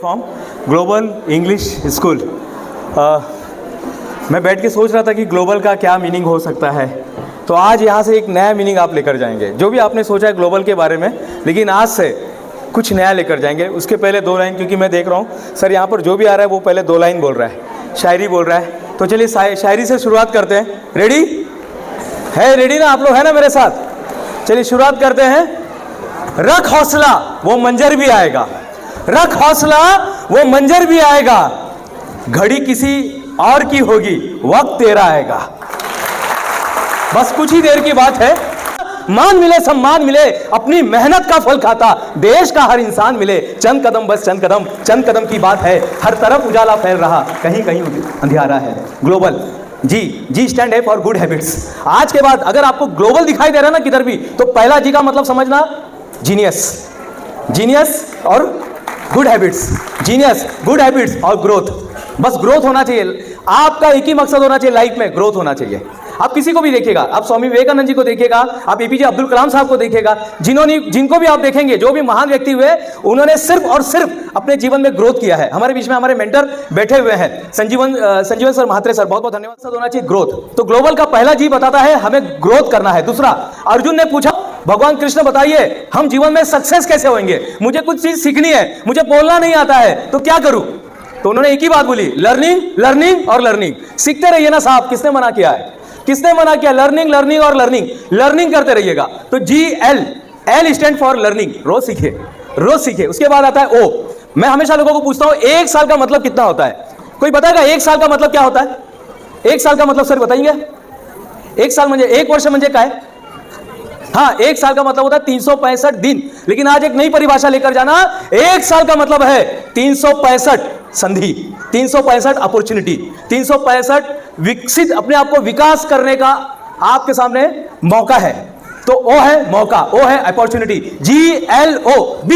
From global English school. मैं बैठ के सोच रहा था कि ग्लोबल का क्या मीनिंग हो सकता है, तो आज यहाँ से एक नया मीनिंग आप लेकर जाएंगे। जो भी आपने सोचा है ग्लोबल के बारे में, लेकिन आज से कुछ नया लेकर जाएंगे। उसके पहले 2 लाइन, क्योंकि मैं देख रहा हूँ सर यहाँ पर जो भी आ रहा है वो पहले 2 लाइन बोल रहा है, शायरी बोल रहा है। तो चलिए शायरी से शुरुआत करते हैं। रेडी है? रेडी ना आप लोग, है ना मेरे साथ? चलिए शुरुआत करते हैं। रख हौसला वो मंजर भी आएगा, रख हौसला वो मंजर भी आएगा, घड़ी किसी और की होगी, वक्त तेरा आएगा। बस कुछ ही देर की बात है। मान मिले सम्मान मिले, अपनी मेहनत का फल खाता देश का हर इंसान मिले। चंद कदम बस चंद कदम की बात है, हर तरफ उजाला फैल रहा, कहीं कहीं अंधियारा है। ग्लोबल, जी स्टैंड है फॉर गुड हैबिट्स। आज के बाद अगर आपको ग्लोबल दिखाई दे रहा है ना किधर भी, तो पहला जी का मतलब समझना जीनियस और good habits. Genius, good habits और ग्रोथ। बस ग्रोथ होना चाहिए। आपका एक ही मकसद होना चाहिए लाइफ में, ग्रोथ होना चाहिए। आप किसी को भी देखिएगा, आप स्वामी विवेकानंद जी को देखिएगा, आप एपीजे अब्दुल कलाम साहब को देखिएगा, जिनको भी आप देखेंगे, जो भी महान व्यक्ति हुए, उन्होंने सिर्फ और सिर्फ अपने जीवन में ग्रोथ किया है। हमारे बीच में हमारे मेंटर बैठे हुए हैं, संजीवन सर महात्रे सर, बहुत बहुत धन्यवाद। मकसद होना चाहिए ग्रोथ। तो ग्लोबल का पहला जी बताता है हमें ग्रोथ करना है। दूसरा, अर्जुन ने पूछा भगवान कृष्ण बताइए हम जीवन में सक्सेस कैसे होंगे, मुझे कुछ चीज सीखनी है, मुझे बोलना नहीं आता है, तो क्या करूं? तो उन्होंने एक ही बात बोली, लर्निंग और लर्निंग। सीखते रहिए ना साहब, किसने मना किया है? किसने मना किया? लर्निंग और लर्निंग करते रहिएगा। तो एल स्टैंड फॉर लर्निंग, रोज सीखिए। उसके बाद आता है ओ। मैं हमेशा लोगों को पूछता हूं 1 साल का मतलब कितना होता है? कोई बताएगा 1 साल का मतलब क्या होता है? 1 साल का मतलब सर बताएंगे? 1 साल म्हणजे 1 वर्ष म्हणजे काय? हाँ, 1 साल का मतलब होता है 365 दिन। लेकिन आज एक नई परिभाषा लेकर जाना, 1 साल का मतलब है 365 संधि, 365 अपॉर्चुनिटी, 365 विकसित अपने आप को विकास करने का आपके सामने मौका है। तो ओ है मौका, ओ है अपॉर्चुनिटी, GLOB।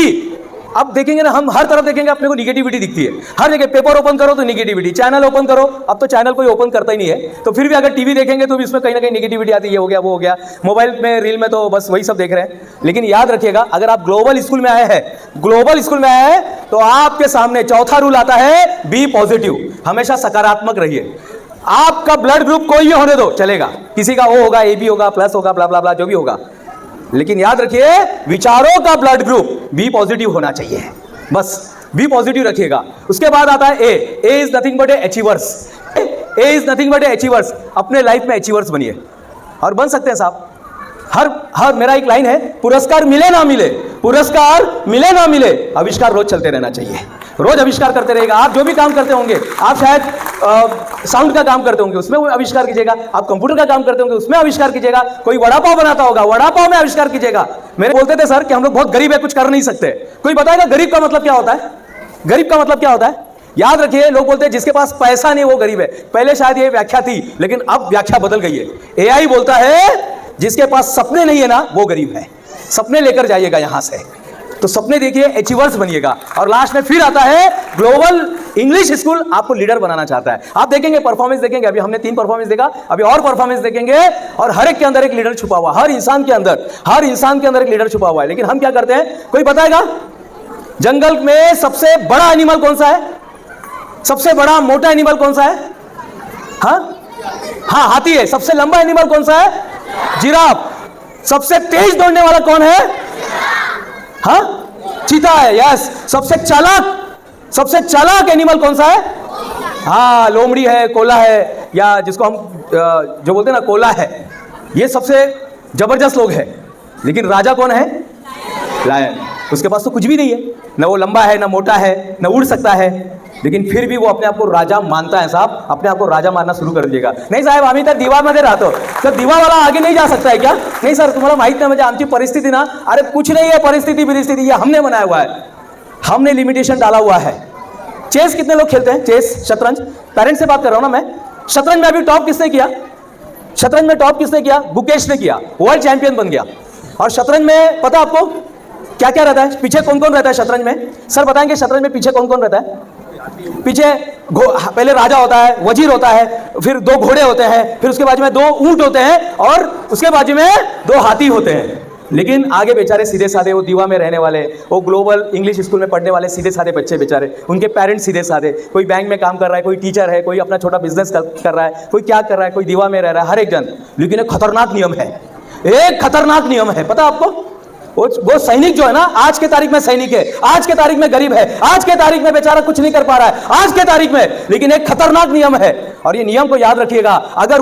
अब देखेंगे ना, हम हर तरफ देखेंगे अपने को निगेटिविटी दिखती है हर जगह। पेपर ओपन करो तो निगेटिविटी, चैनल ओपन करो, अब तो चैनल कोई ओपन करता ही नहीं है, तो फिर भी अगर टीवी देखेंगे तो भी इसमें कहीं ना कहीं निगेटिविटी आती है, ये हो गया वो हो गया। मोबाइल में रील में तो बस वही सब देख रहे हैं। लेकिन याद रखिएगा, अगर आप ग्लोबल स्कूल में आए हैं, तो आपके सामने चौथा रूल आता है, बी पॉजिटिव। हमेशा सकारात्मक रहिए। आपका ब्लड ग्रुप कोई भी होने दो, चलेगा। किसी का ओ होगा, AB होगा, प्लस होगा, ब्ला ब्ला ब्ला, जो भी होगा, लेकिन याद रखिए विचारों का ब्लड ग्रुप बी पॉजिटिव होना चाहिए। बस बी पॉजिटिव रखिएगा। उसके बाद आता है A is nothing but A achievers. A is nothing but A achievers. अपने लाइफ में अचीवर्स बनिए, और बन सकते हैं साहब। हर मेरा एक लाइन है, पुरस्कार मिले ना मिले, आविष्कार रोज चलते रहना चाहिए। रोज आविष्कार करते रहेगा। आप जो भी काम करते होंगे, आप शायद साउंड का काम करते होंगे, उसमें आविष्कार कीजिएगा। आप कंप्यूटर का काम करते होंगे, उसमें आविष्कार कीजिएगा। कोई वड़ा पाव बनाता होगा, वड़ा पाव में आविष्कार कीजिएगा। मेरे बोलते थे सर कि हम लोग बहुत गरीब है, कुछ कर नहीं सकते। कोई बताएगा गरीब का मतलब क्या होता है? गरीब का मतलब क्या होता है? याद रखिए, लोग बोलते हैं जिसके पास पैसा नहीं वो गरीब है। पहले शायद ये व्याख्या थी, लेकिन अब व्याख्या बदल गई है। AI बोलता है जिसके पास सपने नहीं है ना वो गरीब है। सपने लेकर जाइएगा यहां से, तो सपने देखिए, अचीवर्स बनिएगा। और लास्ट में फिर आता है ग्लोबल इंग्लिश स्कूल आपको लीडर बनाना चाहता है। आप देखेंगे, परफॉर्मेंस देखेंगे, अभी हमने 3 परफॉर्मेंस देखा, अभी और परफॉर्मेंस देखेंगे, और हर एक के अंदर एक लीडर छुपा हुआ, हर इंसान के अंदर एक लीडर छुपा हुआ है। लेकिन हम क्या करते हैं? कोई बताएगा जंगल में सबसे बड़ा एनिमल कौन सा है? सबसे बड़ा मोटा एनिमल कौन सा है? हाँ, हाथी है। सबसे लंबा एनिमल कौन सा है? जिराफ। सबसे तेज दौड़ने वाला कौन है? हाँ, चीता है। यस। सबसे चालाक एनिमल कौन सा है? हाँ, लोमड़ी है, कोला है, या जिसको हम जो बोलते हैं ना कोला है। ये सबसे जबरदस्त लोग हैं। लेकिन राजा कौन है? लायन। उसके पास तो कुछ भी नहीं है, ना वो लंबा है, ना मोटा है, ना उड़ सकता है, लेकिन फिर भी वो अपने आप को राजा मानता है। साहब, अपने आप को राजा मानना शुरू कर दीजिएगा। नाही साहेब, आम्ही तर दिवामध्ये राहतो, तर दिवावाला आगे नहीं जा सकता है क्या? नहीं सर, तुम्हाला माहित नाही, म्हणजे आमची परिस्थिती ना, अरे कुछ नहीं है परिस्थिति, ये हमने बनाया हुआ है, हमने लिमिटेशन डाला हुआ है। चेस कितने लोग खेलते हैं? चेस, शतरंज। पेरेंट्स से बात कर रहा हूं ना मैं। शतरंज में अभी टॉप किसने किया? शतरंज में टॉप किसने किया? गुकेश ने किया, वर्ल्ड चैंपियन बन गया। और शतरंज में पता आपको क्या क्या रहता है? पीछे कौन कौन रहता है शतरंज में? सर बताएंगे शतरंज में पीछे कौन कौन रहता है? पीछे पहले राजा होता है, वजीर होता है, फिर 2 घोड़े होते हैं, फिर उसके बाजू में 2 ऊंट होते हैं, और उसके बाजू में 2 हाथी होते हैं। लेकिन आगे बेचारे सीधे साधे, वो दीवा में रहने वाले, वो ग्लोबल इंग्लिश स्कूल में पढ़ने वाले सीधे साधे बच्चे बेचारे, उनके पेरेंट्स सीधे साधे, कोई बैंक में काम कर रहा है, कोई टीचर है, कोई अपना छोटा बिजनेस कर रहा है, कोई क्या कर रहा है, कोई दीवा में रह रहा है, हर एक जन। लेकिन एक खतरनाक नियम है, एक खतरनाक नियम है, पता आपको? वो सैनिक जो है ना, आज के तारीख में सैनिक है, आज के तारीख में गरीब है, आज के तारीख में बेचारा कुछ नहीं कर पा रहा है, आज के तारीख में, लेकिन एक खतरनाक नियम है। और ये नियम को याद रखिएगा, अगर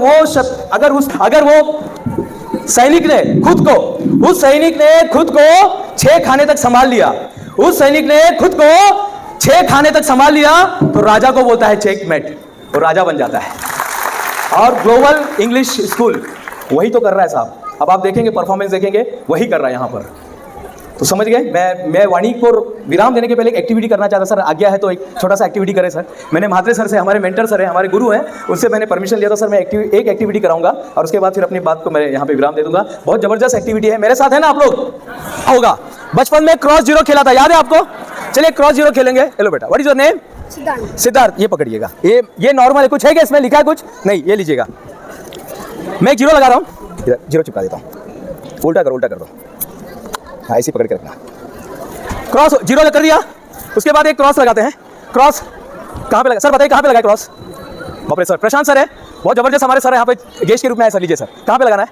वो सैनिक ने खुद को, उस सैनिक ने खुद को 6 खाने तक संभाल लिया, उस सैनिक ने खुद को 6 खाने तक संभाल लिया, तो राजा को बोलता है चेकमेट, तो राजा बन जाता है। और ग्लोबल इंग्लिश स्कूल वही तो कर रहा है साहब। अब आप देखेंगे, परफॉर्मेंस देखेंगे, वही कर रहा है यहाँ पर। तो समझ गए? मैं वाणी को विराम देने के पहले एक एक्टिविटी करना चाहता सर, आज्ञा है तो एक छोटा सा एक्टिविटी करें सर। मैंने म्हात्रे सर से, हमारे मेंटर सर हैं, हमारे गुरु हैं, उनसे मैंने परमिशन लिया था सर, मैं एक एक्टिविटी कराऊंगा और उसके बाद फिर अपनी बात को मैं यहाँ पे विराम दे दूंगा। बहुत जबरदस्त एक्टिविटी है, मेरे साथ है ना आप लोग? होगा। बचपन में क्रॉस जीरो खेला था, याद है आपको? चलिए क्रॉस जीरो खेलेंगे। हेलो बेटा, what is your name? Siddharth. ये पकड़िएगा, ये नॉर्मल है, कुछ है क्या इसमें लिखा है कुछ? नहीं, ये लीजिएगा। मैं एक जीरो लगा रहा हूँ, इधर जीरो चिपका देता हूँ, उल्टा कर दो, हाँ ऐसे पकड़ के रखना। क्रॉस जीरो कर दिया, उसके बाद एक क्रॉस लगाते हैं। क्रॉस कहाँ पे लगा सर, बताइए कहाँ पे लगा क्रॉस? बाप रे सर, प्रशांत सर है, बहुत जबरदस्त हमारे सर है यहाँ पे, गेस्ट के रूप में आए सर। लीजिए सर, कहाँ पे लगाना है?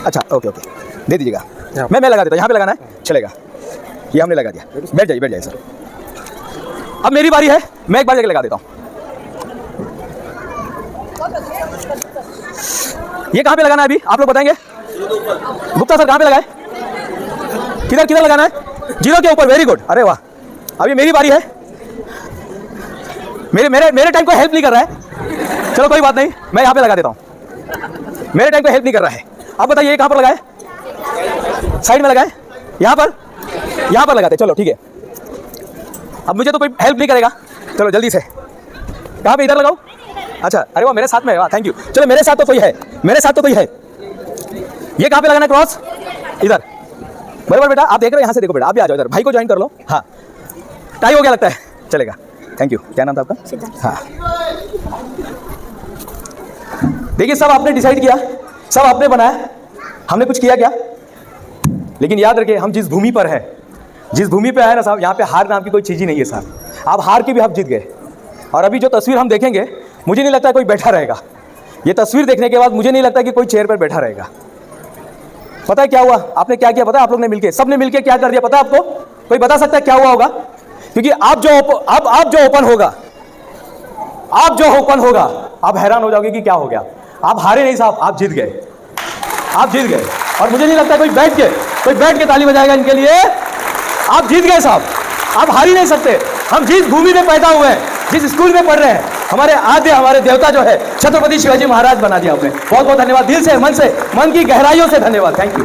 अच्छा ओके, दे दीजिएगा, मैं लगा देता हूँ। यहाँ पे लगाना है, चलेगा? ये हमने लगा दिया, बैठ जाइए सर। अब मेरी बारी है, मैं एक बार जाके लगा देता हूँ। ये कहाँ पे लगाना है अभी आप लोग बताएंगे? गुप्ता सर कहाँ पे लगाए? किधर लगाना है? जीरो के ऊपर, वेरी गुड, अरे वाह। अभी मेरी बारी है, मेरे टाइम को हेल्प नहीं कर रहा है, चलो कोई बात नहीं, मैं यहाँ पे लगा देता हूँ। मेरे टाइम को हेल्प नहीं कर रहा है। अब बताइए ये कहाँ पर लगाए? साइड में लगाए, यहाँ पर लगाते, चलो ठीक है। अब मुझे तो कोई हेल्प नहीं करेगा, चलो जल्दी से, कहाँ पे? इधर लगाओ। अच्छा, अरे वाह, मेरे साथ में है, वाह थैंक यू। चलो मेरे साथ तो कोई है, ये कहाँ पे लगाना है क्रॉस? इधर, बराबर बेटा, आप देख रहे हो, यहाँ से देखो बेटा, आप भी आ जाओ इधर, भाई को ज्वाइन कर लो। हाँ, टाई हो गया लगता है, चलेगा, थैंक यू। क्या नाम था आपका? हाँ, देखिए सब आपने डिसाइड किया, सब आपने बनाया, हमने कुछ किया क्या? लेकिन याद रखिए, हम जिस भूमि पर है, जिस भूमि पे आए ना साहब, यहाँ पे हार नाम की कोई चीज़ ही नहीं है साहब। आप हार के भी आप जीत गए। और अभी जो तस्वीर हम देखेंगे, मुझे नहीं लगता कोई बैठा रहेगा। ये तस्वीर देखने के बाद मुझे नहीं लगता कि कोई चेयर पर बैठा रहेगा। पता है क्या हुआ? आपने क्या किया पता है? आप लोग ने मिलके, सबने मिलके क्या कर दिया पता है आपको? कोई बता सकता है क्या हुआ होगा? क्योंकि आप जो ओपन होगा, आप हैरान हो जाओगे कि क्या हो गया। आप हारे नहीं साहब, आप जीत गए, आप जीत गए। और मुझे नहीं लगता कोई बैठ के ताली बजाएगा इनके लिए। आप जीत गए साहब, आप हार ही नहीं सकते। हम जिस भूमि में पैदा हुए हैं, जिस स्कूल में पढ़ रहे हैं, हमारे देवता जो है छत्रपति शिवाजी महाराज बना दिया आपने। बहुत बहुत धन्यवाद, दिल से, मन की गहराइयों से धन्यवाद, थैंक यू।